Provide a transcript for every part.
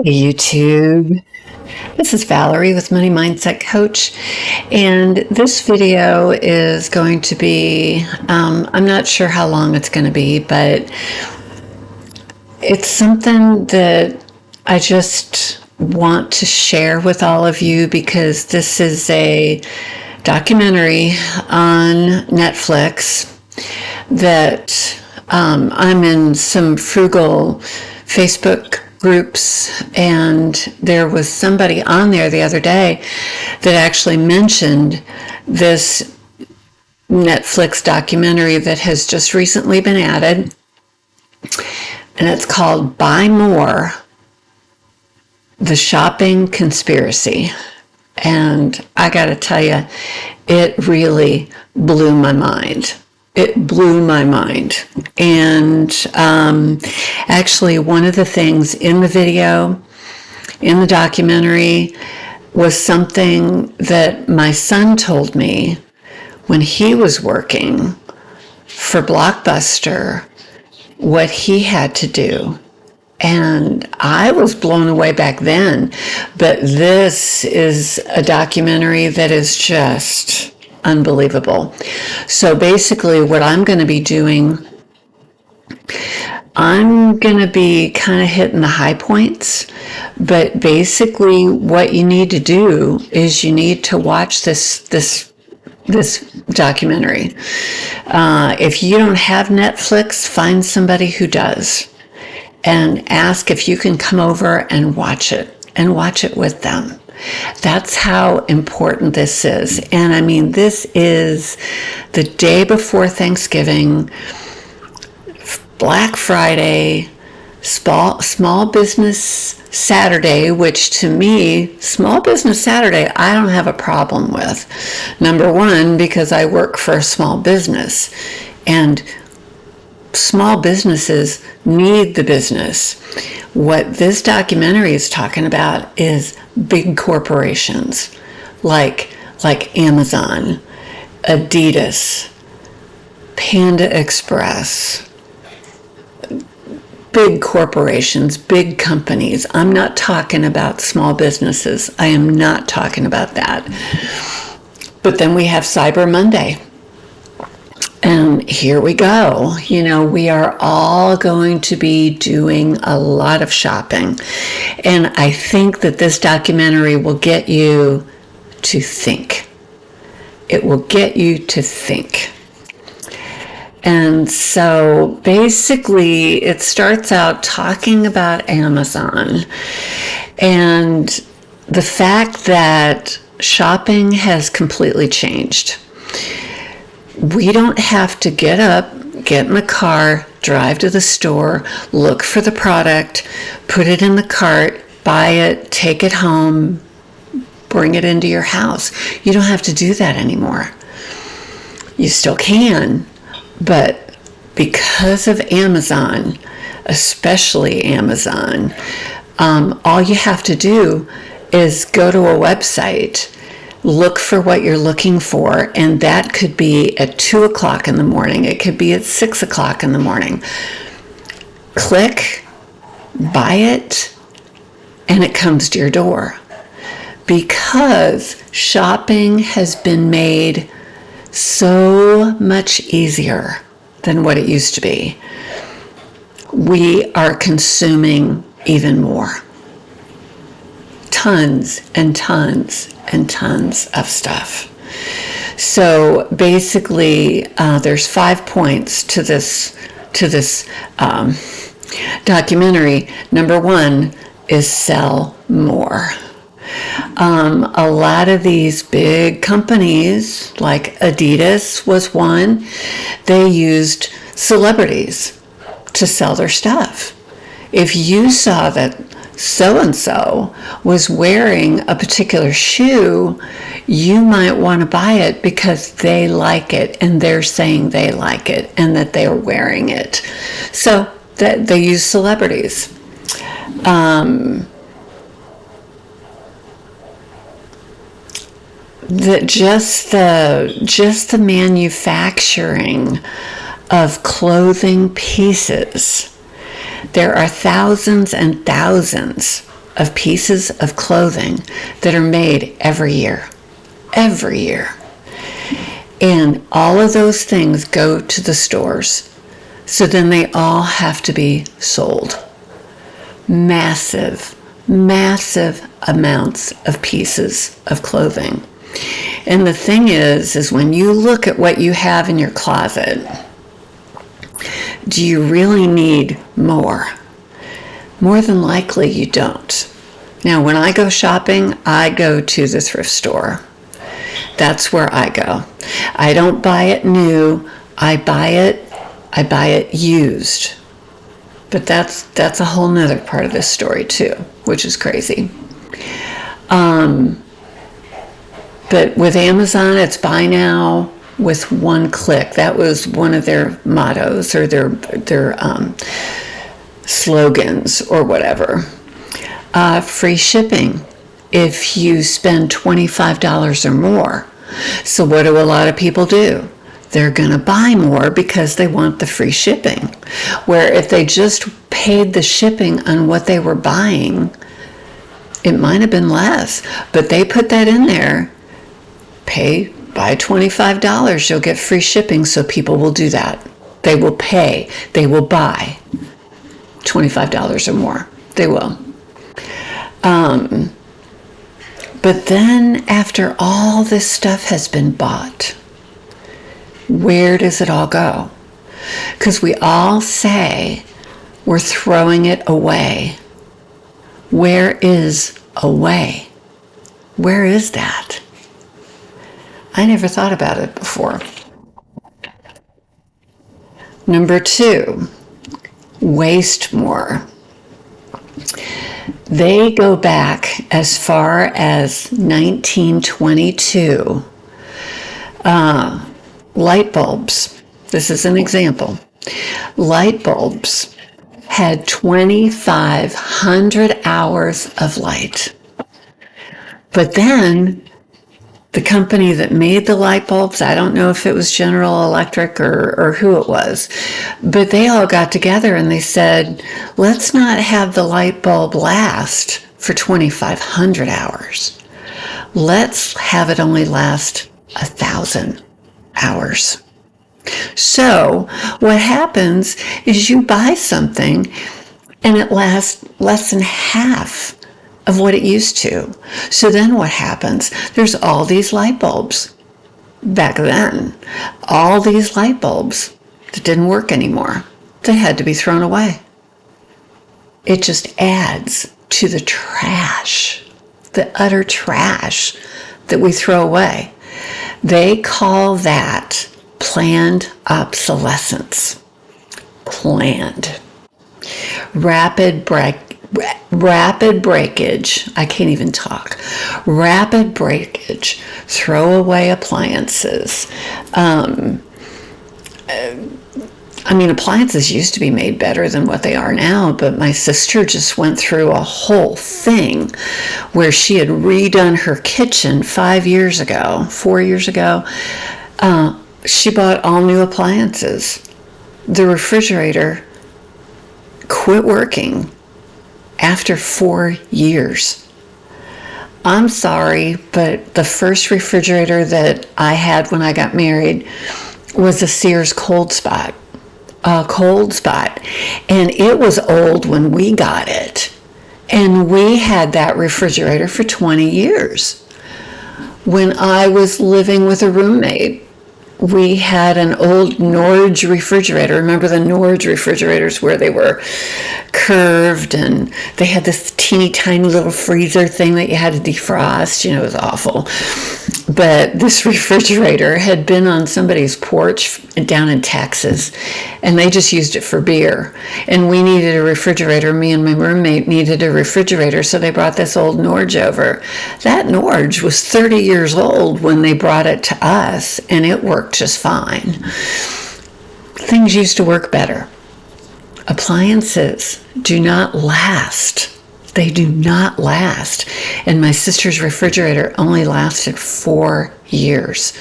Hey YouTube, this is Valerie with Money Mindset Coach, and this video is going to be, I'm not sure how long it's going to be, but it's something that I just want to share with all of you because this is a documentary on Netflix that I'm in some frugal Facebook groups, and there was somebody on there the other day that actually mentioned this Netflix documentary that has just recently been added, and it's called Buy More: The Shopping Conspiracy. And I gotta tell you, it really blew my mind. It blew my mind. And actually, one of the things in the video, in the documentary, was something that my son told me when he was working for Blockbuster, what he had to do. And I was blown away back then. But this is a documentary that is just unbelievable. So basically what I'm going to be doing, I'm going to be kind of hitting the high points, but basically what you need to do is you need to watch this documentary. If you don't have Netflix, find somebody who does and ask if you can come over and watch it with them. That's how important this is. And I mean, this is the day before Thanksgiving, Black Friday, Small Business Saturday, which to me, Small Business Saturday, I don't have a problem with. Number one, because I work for a small business, and small businesses need the business. What this documentary is talking about is big corporations like Amazon, Adidas, Panda Express, big corporations, big companies. I'm not talking about small businesses. I am not talking about that. But then we have Cyber Monday. And here we go. You know, we are all going to be doing a lot of shopping. And I think that this documentary will get you to think. It will get you to think. And so basically, it starts out talking about Amazon and the fact that shopping has completely changed. We don't have to get up, get in the car, drive to the store, look for the product, put it in the cart, buy it, take it home, bring it into your house. You don't have to do that anymore. You still can, but because of Amazon, especially Amazon, all you have to do is go to a website, look for what you're looking for, and that could be at 2 o'clock in the morning. It could be at 6 o'clock in the morning. Click, buy it, and it comes to your door. Because shopping has been made so much easier than what it used to be, we are consuming even more. Tons and tons and tons of stuff. So basically, there's 5 points to this documentary. Number one is sell more. A lot of these big companies, like Adidas was one, they used celebrities to sell their stuff. If you saw that so-and-so was wearing a particular shoe, you might want to buy it because they like it and they're saying they like it and that they're wearing it. So that they use celebrities. Just the manufacturing of clothing pieces. There are thousands and thousands of pieces of clothing that are made every year. Every year. And all of those things go to the stores. So then they all have to be sold. Massive, massive amounts of pieces of clothing. And the thing is when you look at what you have in your closet, do you really need more? More than likely you don't. Now, when I go shopping, I go to the thrift store. That's where I go. I don't buy it new. I buy it used. But that's a whole nother part of this story too, which is crazy. But with Amazon, it's buy now with one click. That was one of their mottos or their slogans or whatever. Free shipping if you spend $25 or more. So what do a lot of people do? They're going to buy more because they want the free shipping. Where if they just paid the shipping on what they were buying, it might have been less. But they put that in there. Buy $25, you'll get free shipping, so people will do that. They will pay. They will buy $25 or more. They will. But then after all this stuff has been bought, where does it all go? Because we all say we're throwing it away. Where is away? Where is that? I never thought about it before. Number 2, waste more. They go back as far as 1922. Light bulbs. This is an example. Light bulbs had 2,500 hours of light. But then the company that made the light bulbs, I don't know if it was General Electric or who it was, but they all got together and they said, let's not have the light bulb last for 2,500 hours. Let's have it only last 1,000 hours. So what happens is you buy something and it lasts less than half of what it used to. So then what happens? There's all these light bulbs. Back then, all these light bulbs that didn't work anymore. They had to be thrown away. It just adds to the trash, the utter trash that we throw away. They call that planned obsolescence. Planned. Rapid breakage. I can't even talk. Rapid breakage. Throw away appliances. Appliances used to be made better than what they are now, but my sister just went through a whole thing where she had redone her kitchen 4 years ago. She bought all new appliances. The refrigerator quit working after 4 years. I'm sorry, but the first refrigerator that I had when I got married was a Sears Cold Spot. And it was old when we got it. And we had that refrigerator for 20 years. When I was living with a roommate, we had an old Norge refrigerator. Remember the Norge refrigerators where they were curved and they had this teeny tiny little freezer thing that you had to defrost. It was awful. But this refrigerator had been on somebody's porch down in Texas, and they just used it for beer. And we needed a refrigerator. Me and my roommate needed a refrigerator, so they brought this old Norge over. That Norge was 30 years old when they brought it to us, and it worked just fine. Things used to work better. Appliances do not last. They do not last. And my sister's refrigerator only lasted 4 years.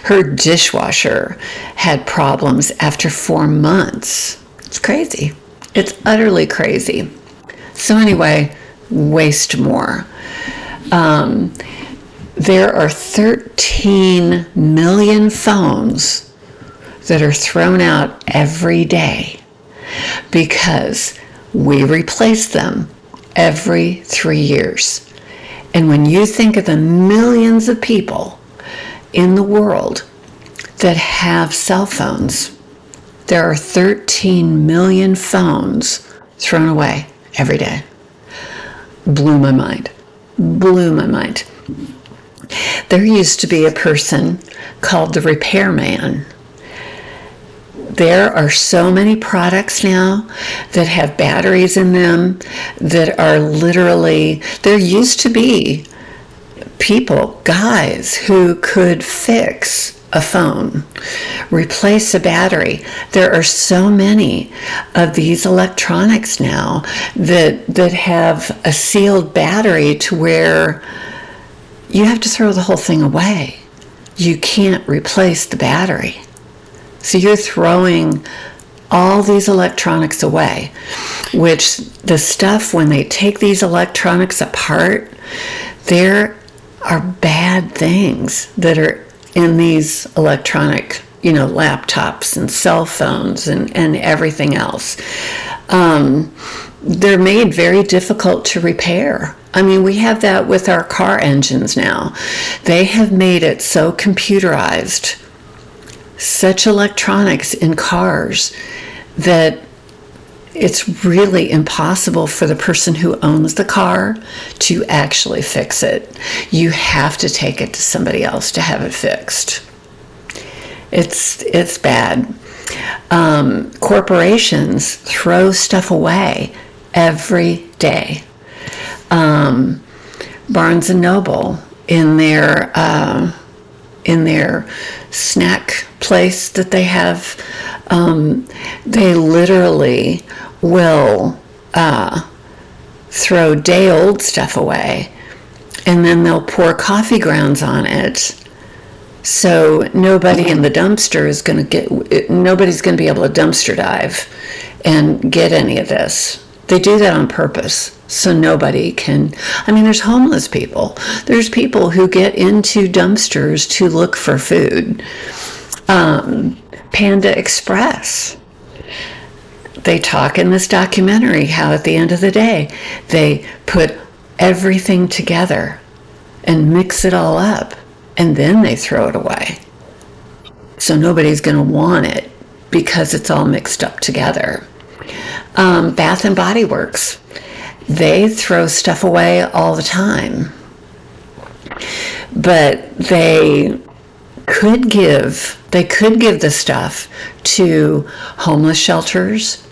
Her dishwasher had problems after 4 months. It's crazy. It's utterly crazy. So anyway, waste more. There are 13 million phones that are thrown out every day because we replace them every 3 years. And when you think of the millions of people in the world that have cell phones, there are 13 million phones thrown away every day. Blew my mind. Blew my mind. There used to be a person called the repairman. There are so many products now that have batteries in them that are literally, there used to be people, guys, who could fix a phone, replace a battery. There are so many of these electronics now that have a sealed battery to where you have to throw the whole thing away. You can't replace the battery. So you're throwing all these electronics away, which the stuff, when they take these electronics apart, there are bad things that are in these electronic, laptops and cell phones and everything else. They're made very difficult to repair. I mean, we have that with our car engines now. They have made it so computerized, such electronics in cars, that it's really impossible for the person who owns the car to actually fix it. You have to take it to somebody else to have it fixed. It's bad. Corporations throw stuff away every day. Barnes and Noble, in their snack place that they have, they literally will throw day-old stuff away, and then they'll pour coffee grounds on it. So nobody in the dumpster is going to nobody's going to be able to dumpster dive and get any of this. They do that on purpose, so nobody can. I mean, there's homeless people. There's people who get into dumpsters to look for food. Panda Express. They talk in this documentary how at the end of the day, they put everything together and mix it all up, and then they throw it away. So nobody's going to want it because it's all mixed up together. Bath and Body Works, they throw stuff away all the time, but they could give the stuff to homeless shelters,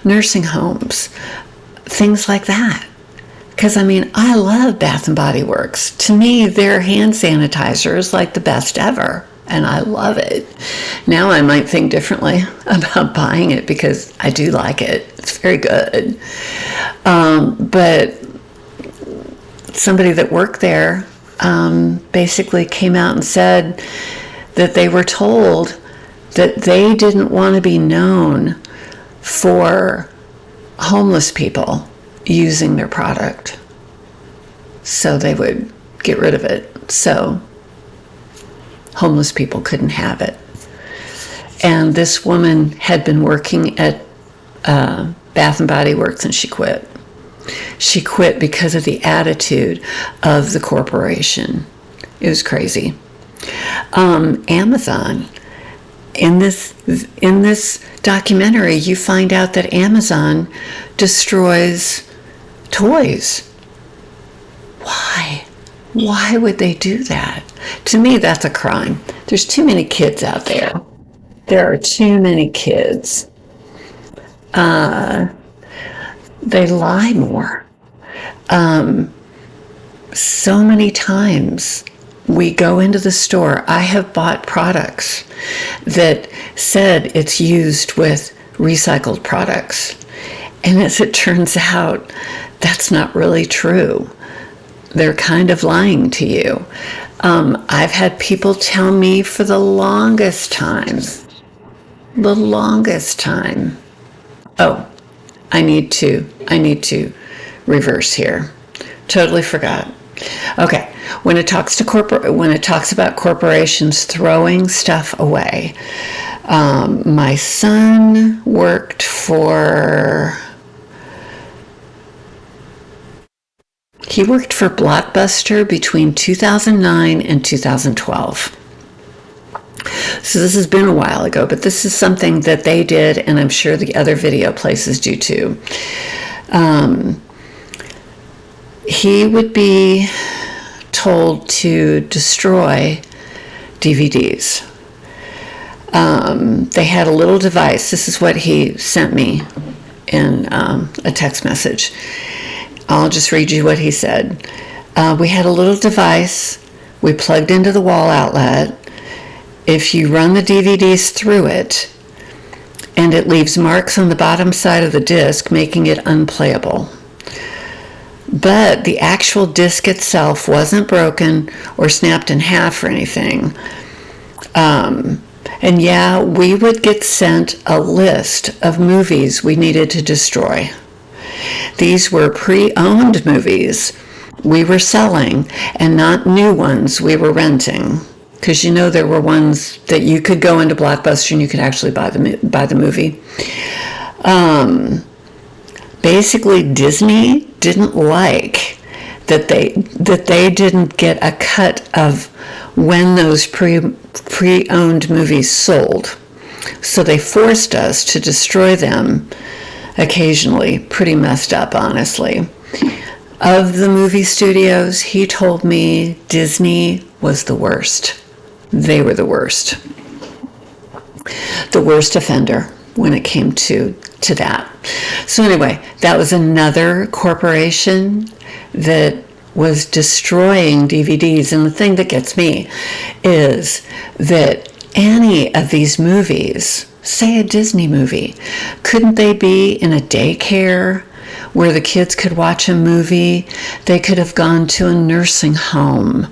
nursing homes, things like that. Because, I love Bath and Body Works. To me, their hand sanitizer is like the best ever, and I love it. Now I might think differently about buying it because I do like it. It's very good. But somebody that worked there basically came out and said that they were told that they didn't want to be known for homeless people using their product, so they would get rid of it, so homeless people couldn't have it. And this woman had been working at Bath and Body Works, and she quit. She quit because of the attitude of the corporation. It was crazy. Amazon. In this documentary, you find out that Amazon destroys toys. Why? Why would they do that? To me, that's a crime. There's too many kids out there. There are too many kids. They lie more. So many times we go into the store. I have bought products that said it's used with recycled products. And as it turns out, that's not really true. They're kind of lying to you. I've had people tell me for the longest time, oh, I need to reverse here. Totally forgot. Okay, when it talks about corporations throwing stuff away, my son worked for Blockbuster between 2009 and 2012. So this has been a while ago, but this is something that they did, and I'm sure the other video places do too. He would be told to destroy DVDs. They had a little device. This is what he sent me in a text message. I'll just read you what he said. We had a little device we plugged into the wall outlet. If you run the DVDs through it, and it leaves marks on the bottom side of the disc, making it unplayable. But the actual disc itself wasn't broken or snapped in half or anything. And yeah, we would get sent a list of movies we needed to destroy. These were pre-owned movies we were selling and not new ones we were renting. Because you know there were ones that you could go into Blockbuster and you could actually buy the movie. Basically, Disney didn't like that they didn't get a cut of when those pre-owned movies sold. So they forced us to destroy them occasionally. Pretty messed up, honestly. Of the movie studios, he told me Disney was the worst. They were the worst offender when it came to that. So anyway, that was another corporation that was destroying DVDs. And the thing that gets me is that any of these movies, say a Disney movie, couldn't they be in a daycare where the kids could watch a movie? They could have gone to a nursing home.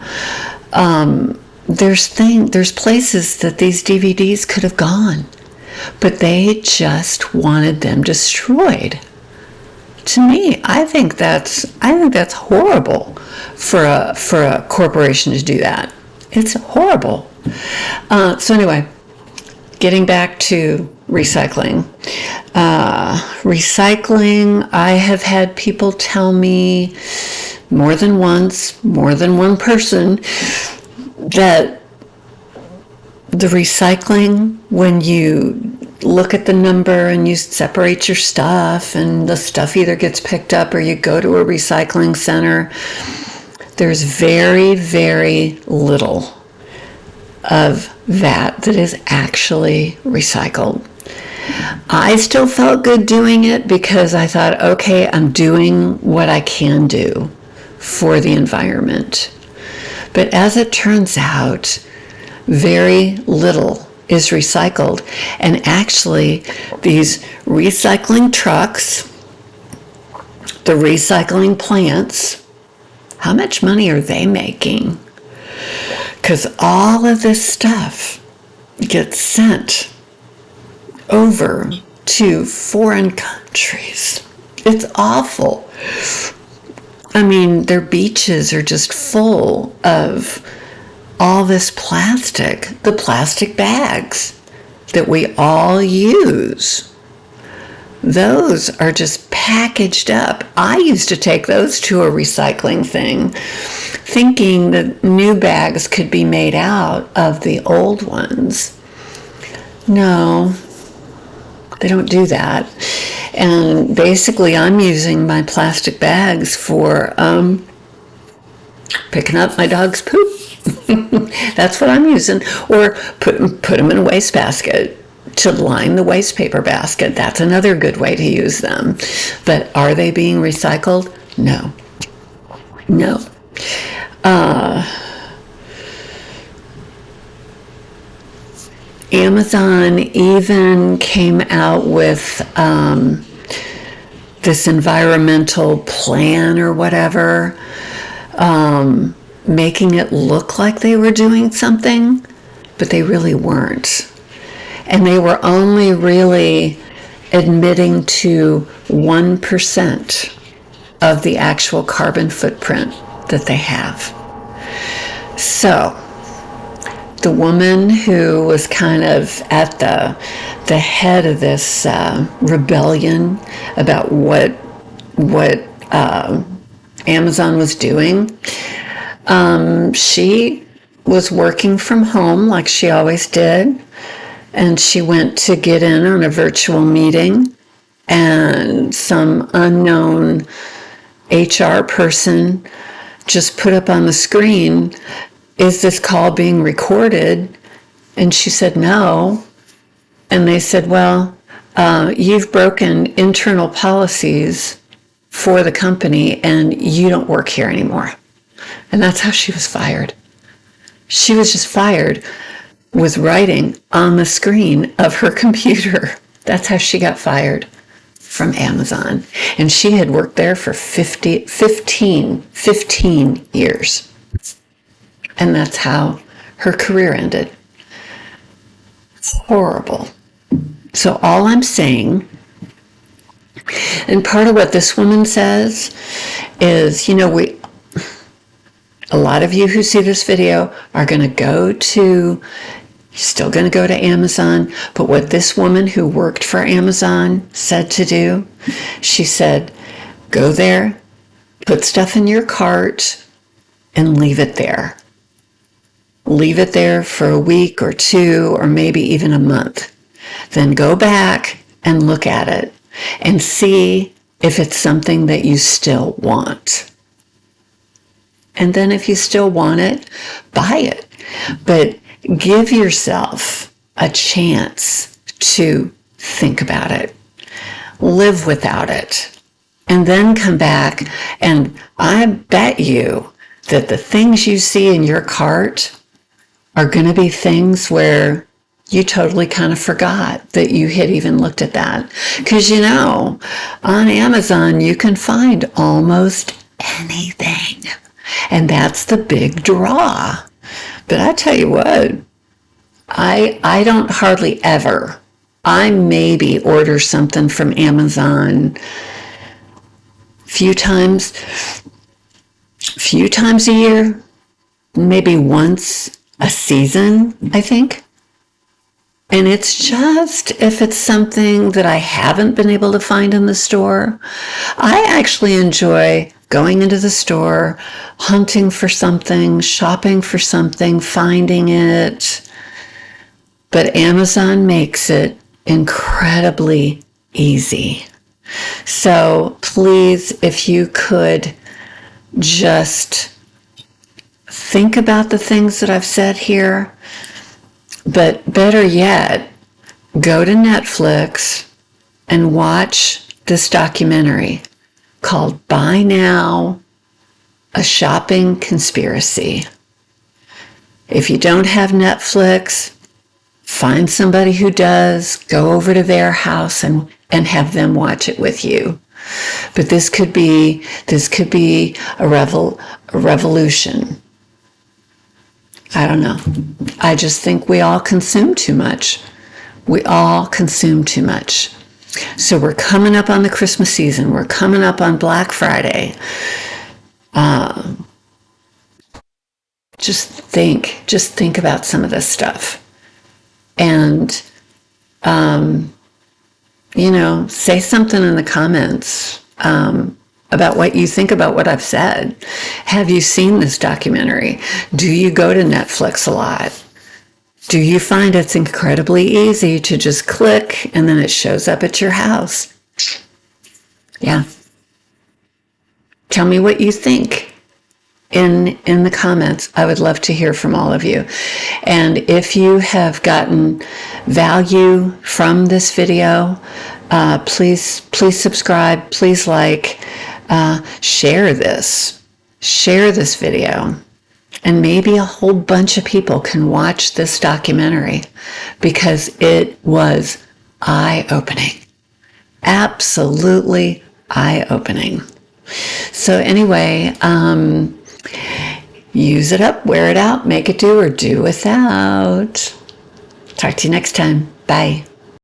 There's places that these DVDs could have gone, but they just wanted them destroyed. To me, I think that's horrible for a corporation to do that. It's horrible. So anyway, getting back to recycling. Recycling, I have had people tell me more than once, more than one person, that the recycling, when you look at the number and you separate your stuff and the stuff either gets picked up or you go to a recycling center, there's very, very little of that is actually recycled. I still felt good doing it because I thought, okay, I'm doing what I can do for the environment. But as it turns out, very little is recycled. And actually, these recycling trucks, the recycling plants, how much money are they making? Because all of this stuff gets sent over to foreign countries. It's awful. I mean, their beaches are just full of all this plastic, the plastic bags that we all use. Those are just packaged up. I used to take those to a recycling thing, thinking that new bags could be made out of the old ones. No, they don't do that. And basically, I'm using my plastic bags for picking up my dog's poop. That's what I'm using. Or put them in a wastebasket to line the waste paper basket. That's another good way to use them. But are they being recycled? No. No. Amazon even came out with this environmental plan or whatever, making it look like they were doing something, but they really weren't. And they were only really admitting to 1% of the actual carbon footprint that they have. So the woman who was kind of at the head of this rebellion about what Amazon was doing, she was working from home like she always did, and she went to get in on a virtual meeting, and some unknown HR person just put up on the screen, "Is this call being recorded?" And she said no. And they said, "Well, you've broken internal policies for the company and you don't work here anymore." And that's how she was fired. She was just fired with writing on the screen of her computer. That's how she got fired from Amazon. And she had worked there for 15 years. And that's how her career ended. Horrible. So all I'm saying, and part of what this woman says is, a lot of you who see this video are going to still going to go to Amazon. But what this woman who worked for Amazon said to do, she said, go there, put stuff in your cart, and leave it there. Leave it there for a week or two, or maybe even a month. Then go back and look at it and see if it's something that you still want. And then if you still want it, buy it. But give yourself a chance to think about it, live without it, and then come back. And I bet you that the things you see in your cart are going to be things where you totally kind of forgot that you had even looked at that. Because, on Amazon, you can find almost anything. And that's the big draw. But I tell you what, I don't hardly ever. I maybe order something from Amazon few times a year, maybe once a season, I think. And it's just if it's something that I haven't been able to find in the store. I actually enjoy going into the store, hunting for something, shopping for something, finding it. But Amazon makes it incredibly easy. So please, if you could just think about the things that I've said here, but better yet, go to Netflix and watch this documentary called Buy Now, A Shopping Conspiracy. If you don't have Netflix, find somebody who does, go over to their house and have them watch it with you. But this could be a revolution. I don't know. I just think we all consume too much. So we're coming up on the Christmas season. We're coming up on Black Friday. Just think about some of this stuff. And, say something in the comments about what you think about what I've said. Have you seen this documentary? Do you go to Netflix a lot? Do you find it's incredibly easy to just click and then it shows up at your house? Yeah. Tell me what you think in the comments. I would love to hear from all of you. And if you have gotten value from this video, please subscribe, please like, share this video. And maybe a whole bunch of people can watch this documentary because it was eye-opening. Absolutely eye-opening. So anyway, use it up, wear it out, make it do or do without. Talk to you next time. Bye.